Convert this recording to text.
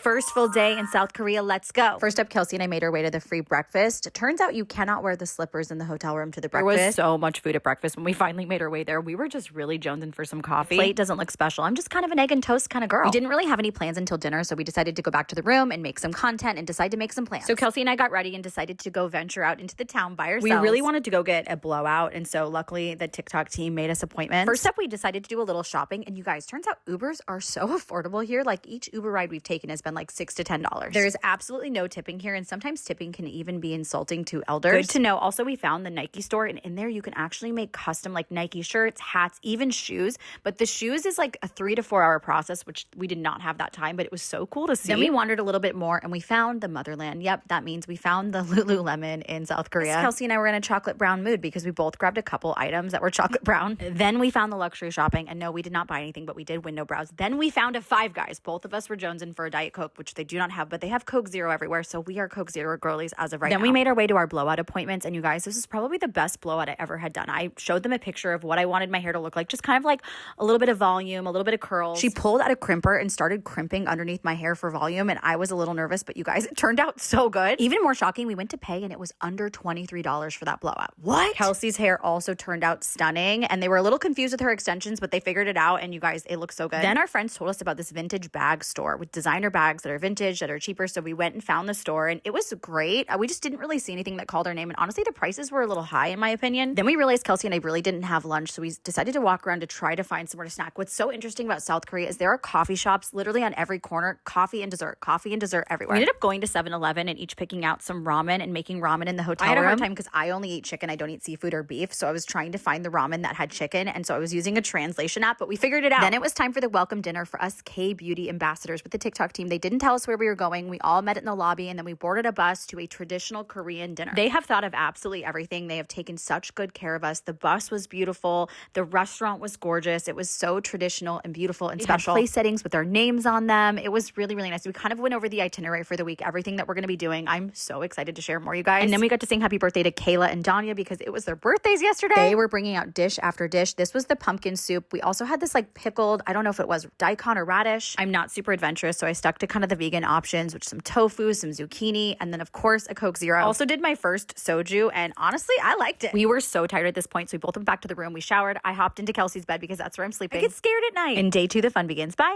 First full day in South Korea, let's go. First up, Kelsey and I made our way to the free breakfast. It turns out you cannot wear the slippers in the hotel room to the breakfast. There was so much food at breakfast. When we finally made our way there, we were just really jonesing for some coffee. The plate doesn't look special. I'm just kind of an egg and toast kind of girl. We didn't really have any plans until dinner, so we decided to go back to the room and make some content and decide to make some plans. So Kelsey and I got ready and decided to go venture out into the town by ourselves. We really wanted to go get a blowout, and so luckily the TikTok team made us appointments. First up, we decided to do a little shopping, and you guys, turns out Ubers are so affordable here. Like each Uber ride we've taken has been like $6 to $10. There's absolutely no tipping here, and sometimes tipping can even be insulting to elders. Good to know. Also, we found the Nike store, and in there you can actually make custom like Nike shirts, hats, even shoes. But the shoes is like a 3 to 4 hour process, which we did not have that time, but it was so cool to see. Then we wandered a little bit more, and we found the motherland. Yep, that means we found the Lululemon in South Korea. Kelsey and I were in a chocolate brown mood because we both grabbed a couple items that were chocolate brown. Then we found the luxury shopping, and no, we did not buy anything, but we did window browse. Then we found a Five Guys. Both of us were jonesing for a Diet Coke, which they do not have, but they have Coke Zero everywhere, so we are Coke Zero girlies as of right now. Then we made our way to our blowout appointments, and you guys, this is probably the best blowout I ever had done. I showed them a picture of what I wanted my hair to look like, just kind of like a little bit of volume, a little bit of curls. She pulled out a crimper and started crimping underneath my hair for volume, and I was a little nervous, but you guys, it turned out so good. Even more shocking, we went to pay, and it was under $23 for that blowout. What? Kelsey's hair also turned out stunning, and they were a little confused with her extensions, but they figured it out, and you guys, it looks so good. Then our friends told us about this vintage bag store with designer bags that are vintage, that are cheaper, so we went and found the store, and it was great. We just didn't really see anything that called our name, and honestly, the prices were a little high in my opinion. Then we realized Kelsey and I really didn't have lunch, so we decided to walk around to try to find somewhere to snack. What's so interesting about South Korea is there are coffee shops literally on every corner, coffee and dessert everywhere. We ended up going to 7-Eleven and each picking out some ramen and making ramen in the hotel room. I had a hard room. time because I only eat chicken. I don't eat seafood or beef, so I was trying to find the ramen that had chicken, and so I was using a translation app, but we figured it out. Then it was time for the welcome dinner for us K-beauty ambassadors with the TikTok team. They didn't tell us where we were going. We all met in the lobby, and then we boarded a bus to a traditional Korean dinner. They have thought of absolutely everything. They have taken such good care of us. The bus was beautiful. The restaurant was gorgeous. It was so traditional and beautiful and special. Place settings with our names on them. It was really, really nice. We kind of went over the itinerary for the week, everything that we're going to be doing. I'm so excited to share more, you guys. And then we got to sing happy birthday to Kayla and Danya because it was their birthdays yesterday. They were bringing out dish after dish. This was the pumpkin soup. We also had this like pickled, I don't know if it was daikon or radish. I'm not super adventurous, so I stuck to kind of the vegan options, which some tofu, some zucchini, and then of course a Coke Zero. Also did my first soju, and honestly, I liked it. We were so tired at this point, so we both went back to the room. We showered. I hopped into Kelsey's bed because that's where I'm sleeping. I get scared at night. And day 2, the fun begins. Bye.